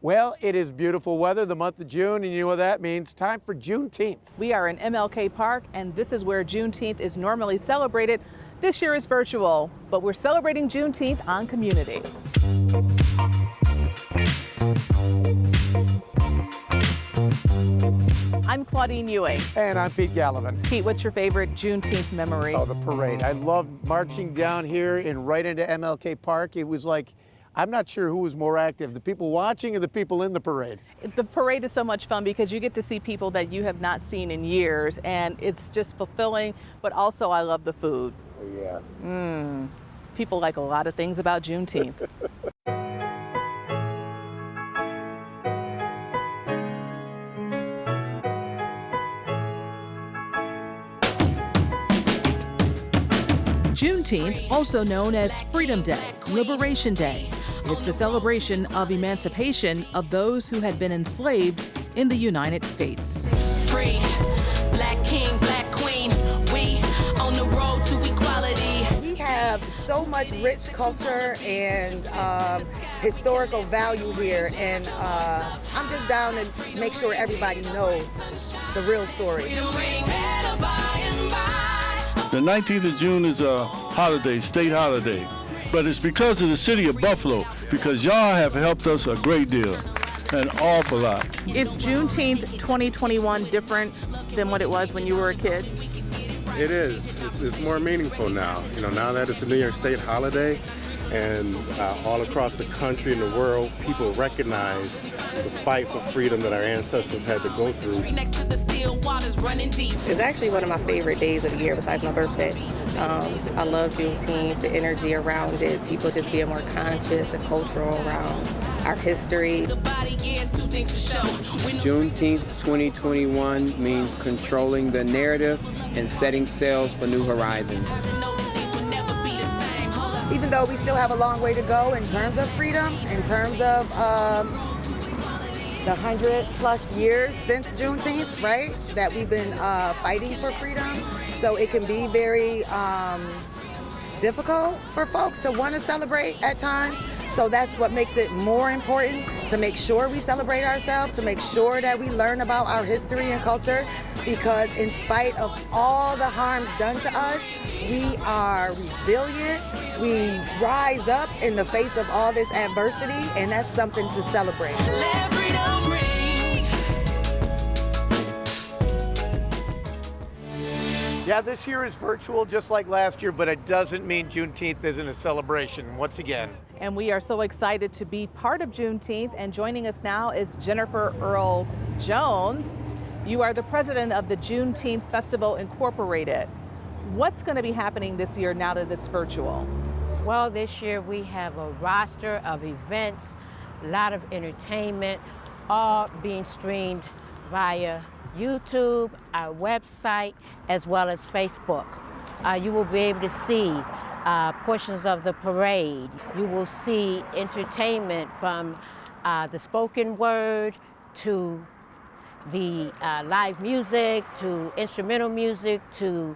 Well, it is beautiful weather, the month of June, and you know what that means. Time for Juneteenth. We are in MLK Park, and this is where Juneteenth is normally celebrated. This year is virtual, but we're celebrating Juneteenth on commUNITY. I'm Claudine Ewing. And I'm Pete Gallivan. Pete, what's your favorite Juneteenth memory? Oh, the parade. I loved marching down here and right into MLK Park. It was like, I'm not sure who was more active, the people watching or the people in the parade. The parade is so much fun because you get to see people that you have not seen in years, and it's just fulfilling, but also I love the food. Oh, yeah. People like a lot of things about Juneteenth. Juneteenth, also known as Freedom Day, Liberation Day. It's the celebration of emancipation of those who had been enslaved in the United States. Free, black king, black queen, we on the road to equality. We have so much rich culture and historical value here, and I'm just down to make sure everybody knows the real story. The 19th of June is a holiday, state holiday, but it's because of the city of Buffalo, because y'all have helped us a great deal, an awful lot. Is Juneteenth 2021 different than what it was when you were a kid? It is. It's more meaningful now. You know, now that it's a New York State holiday, and all across the country and the world, people recognize the fight for freedom that our ancestors had to go through. It's actually one of my favorite days of the year besides my birthday. I love Juneteenth, the energy around it, people just being more conscious and cultural around our history. Juneteenth 2021 means controlling the narrative and setting sails for new horizons. Even though we still have a long way to go in terms of freedom, in terms of the 100+ years since Juneteenth, right, that we've been fighting for freedom. So it can be very difficult for folks to want to celebrate at times. So that's what makes it more important to make sure we celebrate ourselves, to make sure that we learn about our history and culture, because in spite of all the harms done to us, we are resilient. We rise up in the face of all this adversity, and that's something to celebrate. Yeah, this year is virtual just like last year, but it doesn't mean Juneteenth isn't a celebration once again. And we are so excited to be part of Juneteenth, and joining us now is Jennifer Earl Jones. You are the president of the Juneteenth Festival Incorporated. What's going to be happening this year now that it's virtual? Well, this year we have a roster of events, a lot of entertainment, all being streamed via YouTube, our website, as well as Facebook. You will be able to see portions of the parade. You will see entertainment from the spoken word to the live music, to instrumental music, to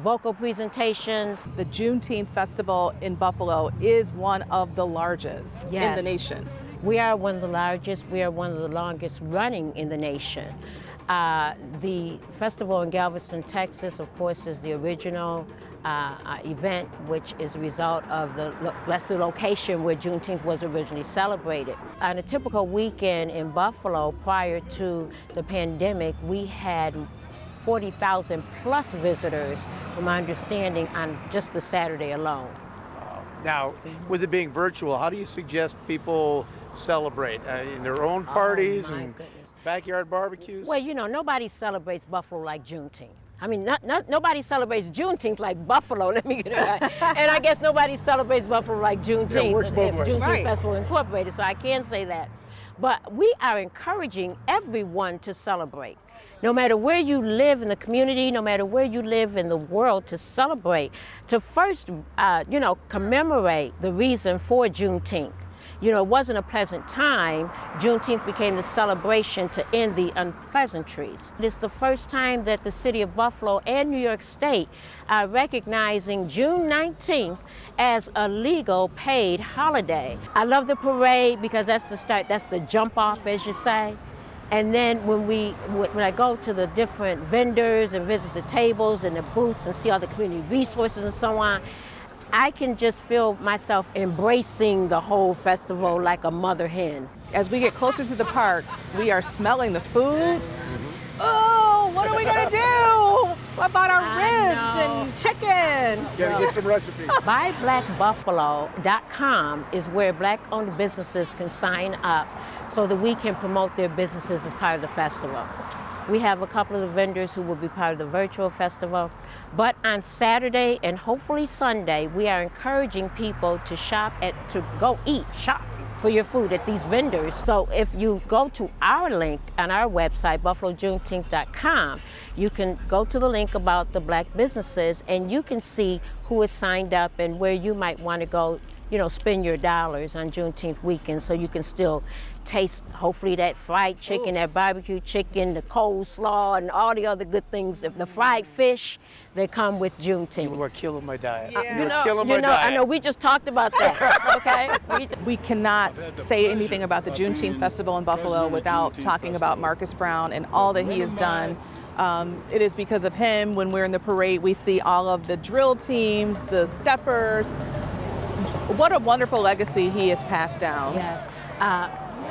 vocal presentations. The Juneteenth Festival in Buffalo is one of the largest in the nation. We are one of the largest. We are one of the longest running in the nation. The festival in Galveston, Texas, of course, is the original event, which is a result of that's the location where Juneteenth was originally celebrated. On a typical weekend in Buffalo prior to the pandemic, we had 40,000 plus visitors, from my understanding, on just the Saturday alone. Now, with it being virtual, how do you suggest people celebrate? In their own parties and backyard barbecues? Well, you know, nobody celebrates Buffalo like Juneteenth. I mean, nobody celebrates Juneteenth like Buffalo, let me get it right. And I guess nobody celebrates Buffalo like Juneteenth. Yeah, it works both ways. Juneteenth Festival Incorporated, so I can say that. But we are encouraging everyone to celebrate. No matter where you live in the community, no matter where you live in the world, to celebrate, to first, commemorate the reason for Juneteenth. you know, it wasn't a pleasant time, Juneteenth became the celebration to end the unpleasantries. It's the first time that the city of Buffalo and New York State are recognizing June 19th as a legal paid holiday. I love the parade because that's the start, that's the jump off, as you say. And then when I go to the different vendors and visit the tables and the booths and see all the community resources and so on, I can just feel myself embracing the whole festival like a mother hen. As we get closer to the park, we are smelling the food. Oh, what are we gonna do? What about our ribs and chicken? Gotta get some recipes. BuyBlackBuffalo.com is where Black-owned businesses can sign up so that we can promote their businesses as part of the festival. We have a couple of the vendors who will be part of the virtual festival. But on Saturday and hopefully Sunday, we are encouraging people to shop to go shop for your food at these vendors. So if you go to our link on our website, buffalojuneteenth.com, you can go to the link about the Black businesses and you can see who is signed up and where you might want to go, you know, spend your dollars on Juneteenth weekend so you can still taste, hopefully, that fried chicken, that barbecue chicken, the coleslaw, and all the other good things, the fried fish that come with Juneteenth. You are killing my diet. Yeah. You're killing my diet. I know, we just talked about that, okay? We cannot say anything about the Juneteenth Festival in Buffalo without talking about Marcus Brown and all that he has done. It is because of him, when we're in the parade, we see all of the drill teams, the steppers. What a wonderful legacy he has passed down. Yes.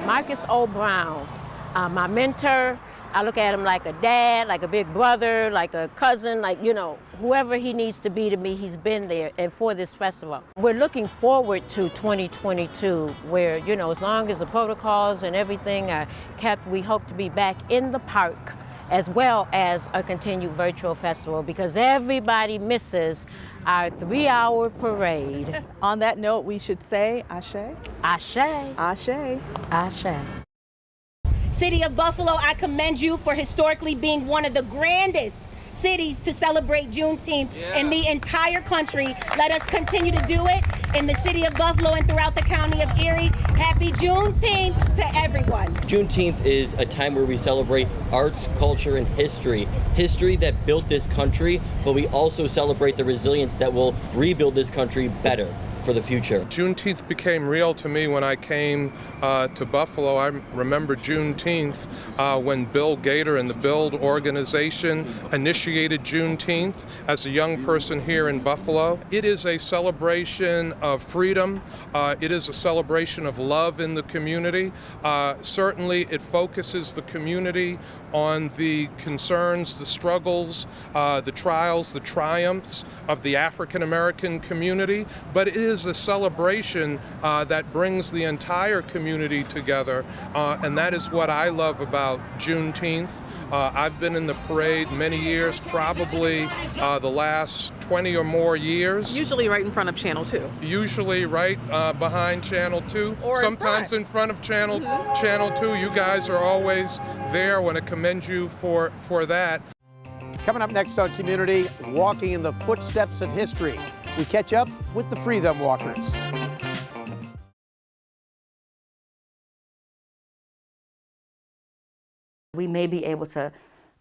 Marcus O. Brown, my mentor. I look at him like a dad, like a big brother, like a cousin, like, you know, whoever he needs to be to me, he's been there and for this festival. We're looking forward to 2022 where, you know, as long as the protocols and everything are kept, we hope to be back in the park as well as a continued virtual festival because everybody misses our 3-hour parade. On that note, we should say Ashe. Ashe. Ashe. Ashe. City of Buffalo, I commend you for historically being one of the grandest cities to celebrate Juneteenth in the entire country. Let us continue to do it in the city of Buffalo and throughout the county of Erie. Happy Juneteenth to everyone. Juneteenth is a time where we celebrate arts, culture, and history. History that built this country, but we also celebrate the resilience that will rebuild this country better for the future. Juneteenth became real to me when I came to Buffalo. I remember Juneteenth when Bill Gator and the BUILD organization initiated Juneteenth as a young person here in Buffalo. It is a celebration of freedom. It is a celebration of love in the community. Certainly it focuses the community on the concerns, the struggles, the trials, the triumphs of the African American community, but it is a celebration that brings the entire community together, and that is what I love about Juneteenth. I've been in the parade many years, probably the last 20 or more years. Usually right in front of Channel 2. Usually right behind Channel 2, or sometimes in front of Channel 2. You guys are always there. I want to commend you for that. Coming up next on Community, walking in the footsteps of history. We catch up with the FreeThem walkers. We may be able to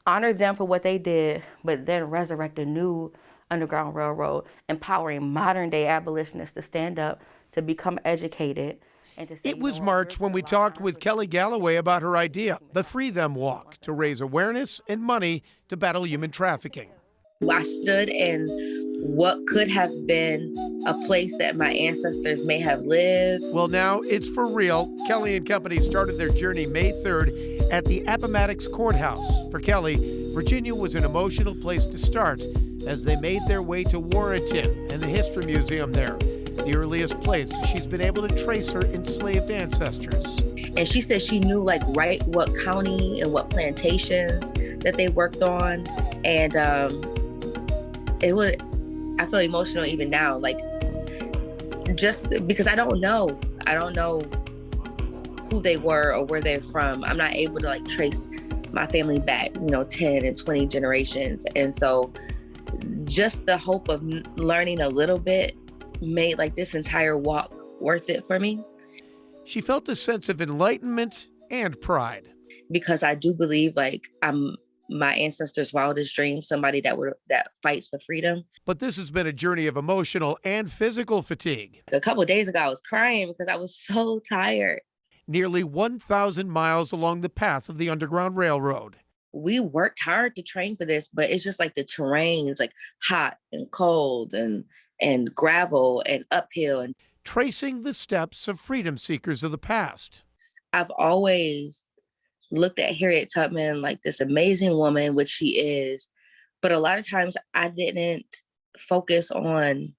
honor them for what they did, but then resurrect a new Underground Railroad, empowering modern day abolitionists to stand up, to become educated. And to say, it was March when we talked with Kelly Galloway about her idea, the FreeThem Walk, to raise awareness and money to battle human trafficking. I stood in what could have been a place that my ancestors may have lived. Well, now it's for real. Kelly and company started their journey May 3rd at the Appomattox Courthouse. For Kelly, Virginia was an emotional place to start as they made their way to Warrenton and the History Museum there, the earliest place she's been able to trace her enslaved ancestors. And she said she knew right what county and what plantations that they worked on. And I feel emotional even now, just because I don't know who they were or where they're from. I'm not able to trace my family back, 10 and 20 generations. And so just the hope of learning a little bit made this entire walk worth it for me. she felt a sense of enlightenment and pride. Because I do believe like I'm my ancestors' wildest dream, somebody that fights for freedom. But this has been a journey of emotional and physical fatigue. A couple of days ago, I was crying because I was so tired. Nearly 1,000 miles along the path of the Underground Railroad. We worked hard to train for this, but it's just like the terrain is like hot and cold and gravel and uphill. And tracing the steps of freedom seekers of the past. I've always looked at Harriet Tubman like this amazing woman, which she is, but a lot of times I didn't focus on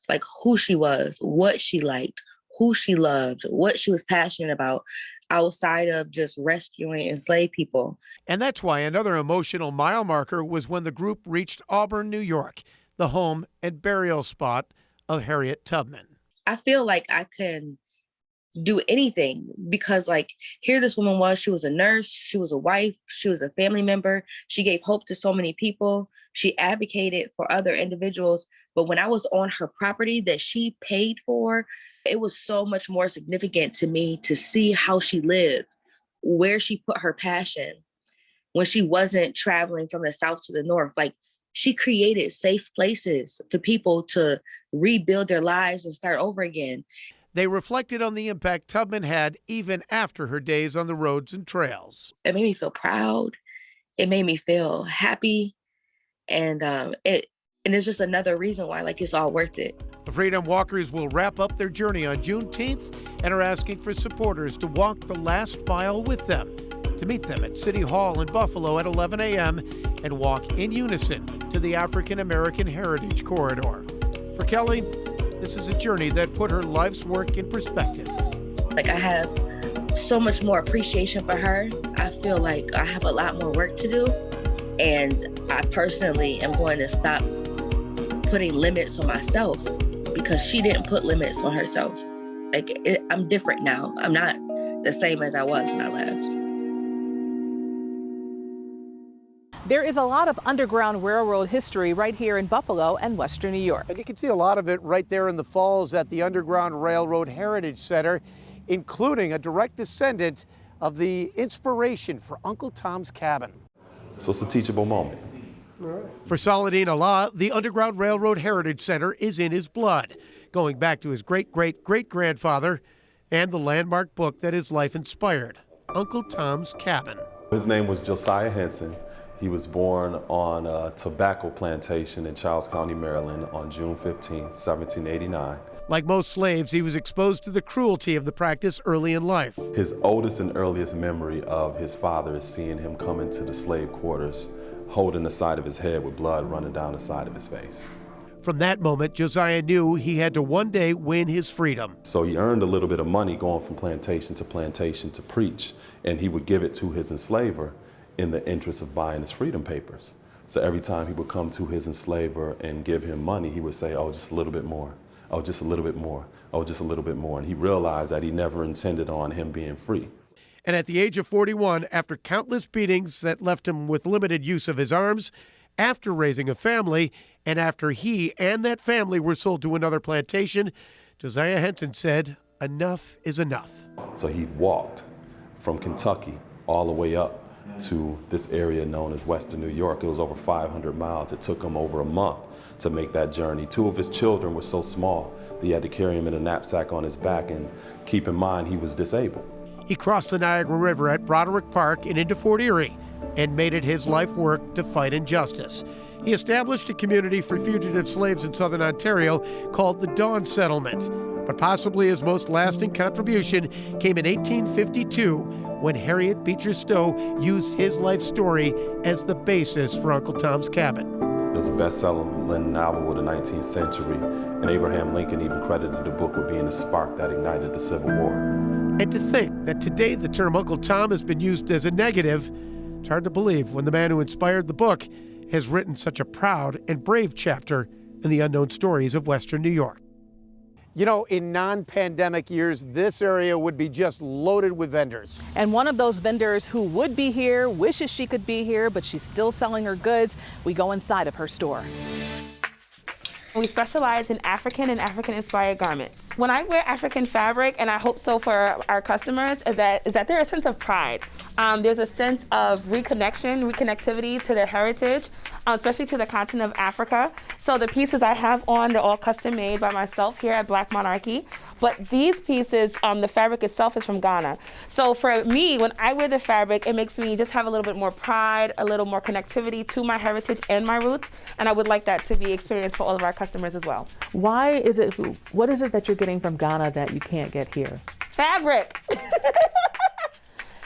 like who she was, what she liked, who she loved, what she was passionate about, outside of just rescuing enslaved people. And that's why another emotional mile marker was when the group reached Auburn, New York, the home and burial spot of Harriet Tubman. I feel like I can do anything because like here this woman was, she was a nurse, she was a wife, she was a family member, she gave hope to so many people, she advocated for other individuals. But when I was on her property that she paid for, it was so much more significant to me to see how she lived, where she put her passion when she wasn't traveling from the south to the north. Like she created safe places for people to rebuild their lives and start over again. They reflected on the impact Tubman had even after her days on the roads and trails. It made me feel proud. It made me feel happy. And it's just another reason why like it's all worth it. The Freedom Walkers will wrap up their journey on Juneteenth and are asking for supporters to walk the last mile with them, to meet them at City Hall in Buffalo at 11 a.m. and walk in unison to the African American Heritage Corridor. For Kelly, this is a journey that put her life's work in perspective. Like I have so much more appreciation for her. I feel like I have a lot more work to do. And I personally am going to stop putting limits on myself because she didn't put limits on herself. Like I'm different now. I'm not the same as I was when I left. There is a lot of Underground Railroad history right here in Buffalo and Western New York. And you can see a lot of it right there in the falls at the Underground Railroad Heritage Center, including a direct descendant of the inspiration for Uncle Tom's Cabin. So it's a teachable moment. For Saladin Allah, the Underground Railroad Heritage Center is in his blood, going back to his great-great-great-grandfather and the landmark book that his life inspired, Uncle Tom's Cabin. His name was Josiah Henson. He was born on a tobacco plantation in Charles County, Maryland on June 15, 1789. Like most slaves, he was exposed to the cruelty of the practice early in life. His oldest and earliest memory of his father is seeing him come into the slave quarters, holding the side of his head with blood running down the side of his face. From that moment, Josiah knew he had to one day win his freedom. So he earned a little bit of money going from plantation to preach, and he would give it to his enslaver in the interest of buying his freedom papers. So every time he would come to his enslaver and give him money, he would say, oh, just a little bit more. Oh, just a little bit more. Oh, just a little bit more. And he realized that he never intended on him being free. And at the age of 41, after countless beatings that left him with limited use of his arms, after raising a family, and after he and that family were sold to another plantation, Josiah Henson said, enough is enough. So he walked from Kentucky all the way up to this area known as Western New York. It was over 500 miles. It took him over a month to make that journey. 2 of his children were so small that he had to carry him in a knapsack on his back, and keep in mind he was disabled. He crossed the Niagara River at Broderick Park and into Fort Erie and made it his life work to fight injustice. He established a community for fugitive slaves in southern Ontario called the Dawn Settlement. But possibly his most lasting contribution came in 1852 when Harriet Beecher Stowe used his life story as the basis for Uncle Tom's Cabin. It was a best-selling novel of the 19th century, and Abraham Lincoln even credited the book with being the spark that ignited the Civil War. And to think that today the term Uncle Tom has been used as a negative, it's hard to believe when the man who inspired the book has written such a proud and brave chapter in the unknown stories of Western New York. You know, in non-pandemic years, this area would be just loaded with vendors. And one of those vendors who would be here wishes she could be here, but she's still selling her goods. We go inside of her store. We specialize in African and African-inspired garments. When I wear African fabric, and I hope so for our customers, is that there's a sense of pride. There's a sense of reconnectivity to their heritage, especially to the continent of Africa. So the pieces I have on, they're all custom made by myself here at Black Monarchy. But these pieces, the fabric itself is from Ghana. So for me, when I wear the fabric, it makes me just have a little bit more pride, a little more connectivity to my heritage and my roots. And I would like that to be experienced for all of our customers as well. What is it that you're getting from Ghana that you can't get here? Fabric.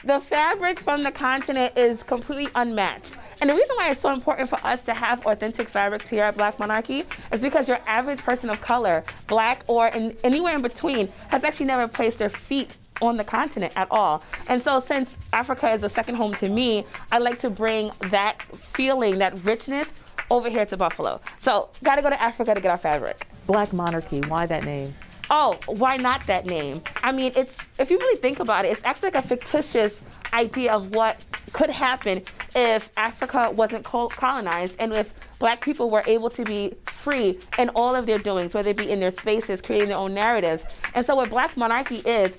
The fabric from the continent is completely unmatched. And the reason why it's so important for us to have authentic fabrics here at Black Monarchy is because your average person of color, Black or anywhere in between, has actually never placed their feet on the continent at all. And so since Africa is a second home to me, I like to bring that feeling, that richness over here to Buffalo. So gotta go to Africa to get our fabric. Black Monarchy, why that name? Oh, why not that name? I mean, if you really think about it, it's actually like a fictitious idea of what could happen if Africa wasn't colonized and if Black people were able to be free in all of their doings, whether it be in their spaces, creating their own narratives. And so what Black Monarchy is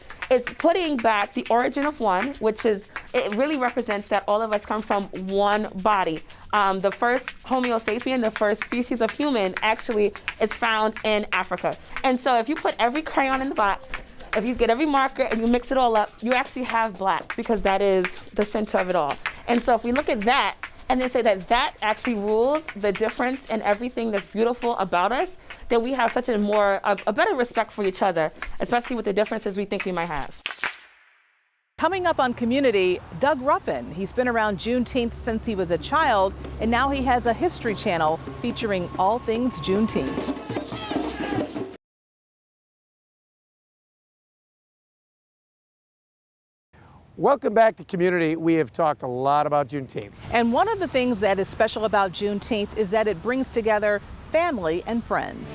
putting back the origin of one, which is, it really represents that all of us come from one body. The first Homo sapien, the first species of human, actually is found in Africa. And so if you put every crayon in the box, if you get every marker and you mix it all up, you actually have Black, because that is the center of it all. And so if we look at that and then say that that actually rules the difference in everything that's beautiful about us, then we have such a better respect for each other, especially with the differences we think we might have. Coming up on commUNITY, Doug Ruffin. He's been around Juneteenth since he was a child, and now he has a history channel featuring all things Juneteenth. Welcome back to commUNITY. We have talked a lot about Juneteenth. And one of the things that is special about Juneteenth is that it brings together family and friends.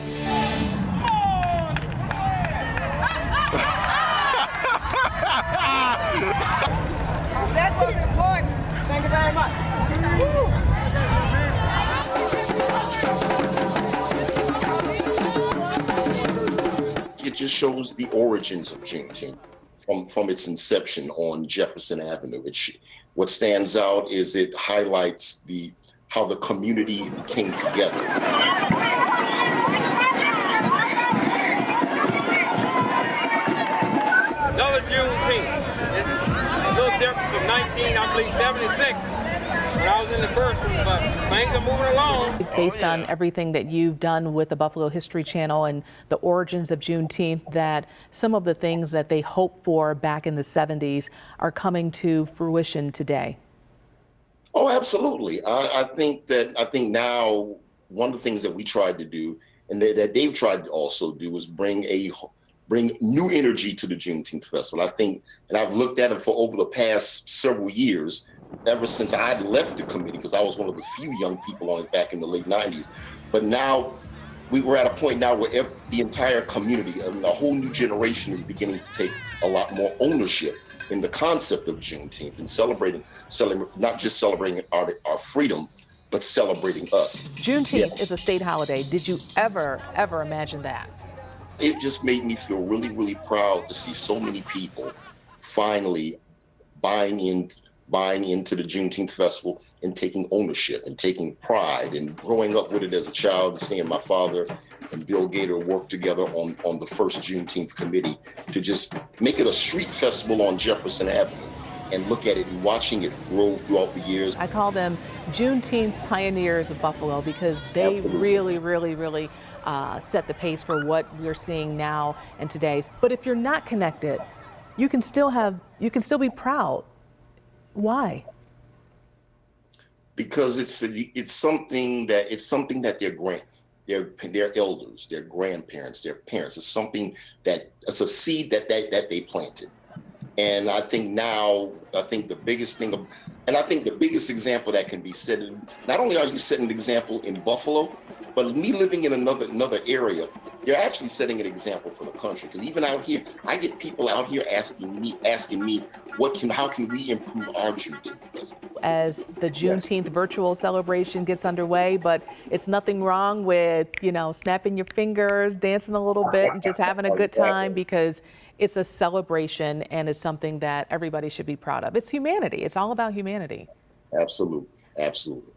That's what's important. Thank you very much. It just shows the origins of Juneteenth from its inception on Jefferson Avenue. What stands out is it highlights how the community came together. Another Juneteenth. It's a little different from 76. When I was in the first one, but things are moving along. Based on everything that you've done with the Buffalo History Channel and the origins of Juneteenth, that some of the things that they hoped for back in the 70s are coming to fruition today. Oh, absolutely. I think now one of the things that we tried to do, and that they've tried to also do, is bring new energy to the Juneteenth Festival. I think, and I've looked at it for over the past several years, ever since I left the committee, because I was one of the few young people on it back in the late 90s. But now we're at a point now where the entire community, a whole new generation, is beginning to take a lot more ownership in the concept of Juneteenth and celebrating not just celebrating our freedom, but celebrating us. Juneteenth is a state holiday. Did you ever imagine that? It just made me feel really, really proud to see so many people finally buying into the Juneteenth Festival and taking ownership and taking pride, and growing up with it as a child and seeing my father and Bill Gator work together on the first Juneteenth committee to just make it a street festival on Jefferson Avenue, and look at it and watching it grow throughout the years. I call them Juneteenth pioneers of Buffalo, because they Absolutely. really set the pace for what we're seeing now and today. But if you're not connected, you can still be proud. Why? Because it's something that their elders, their grandparents, their parents, it's a seed that they planted. And I think the biggest thing And I think the biggest example that can be set, not only are you setting an example in Buffalo, but me living in another area, you're actually setting an example for the country. Because even out here, I get people out here asking me, how can we improve our Juneteenth festival? As the Juneteenth virtual celebration gets underway, but it's nothing wrong with, snapping your fingers, dancing a little bit, and just having a good time, because it's a celebration and it's something that everybody should be proud of. It's humanity. It's all about humanity. Absolutely. Absolutely.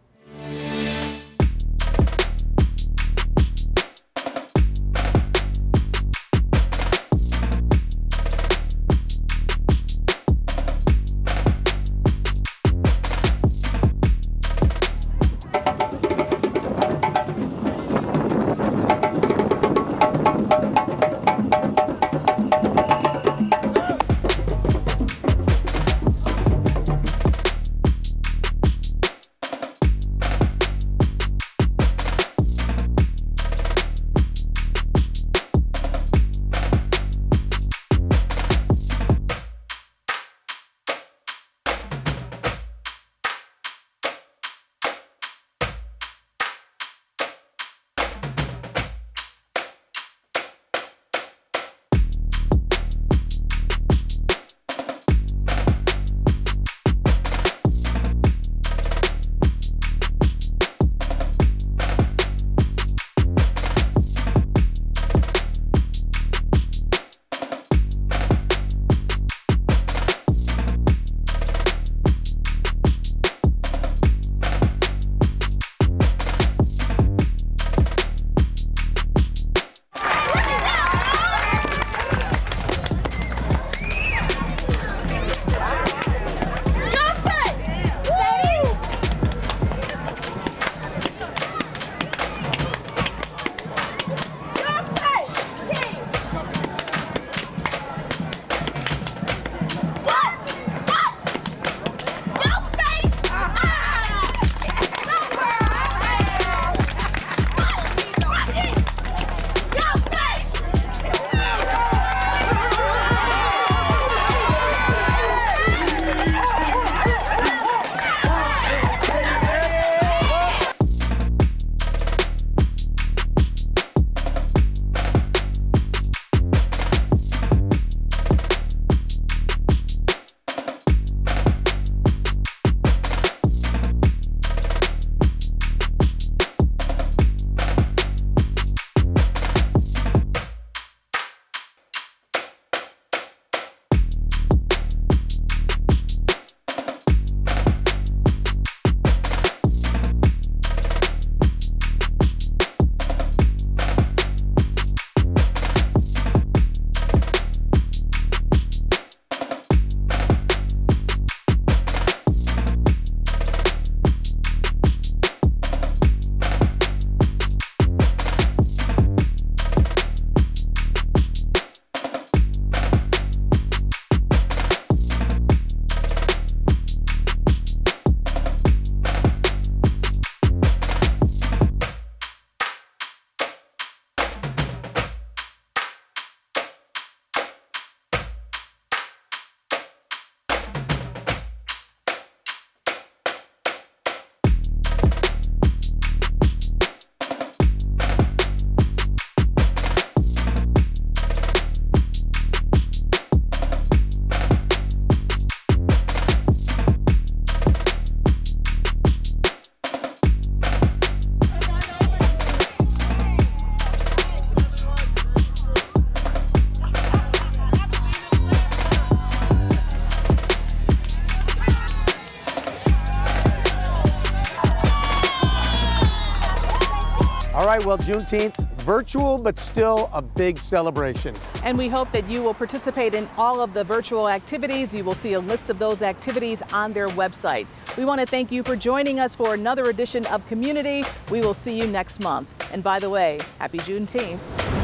All right, well, Juneteenth, virtual, but still a big celebration. And we hope that you will participate in all of the virtual activities. You will see a list of those activities on their website. We want to thank you for joining us for another edition of commUNITY. We will see you next month. And by the way, happy Juneteenth.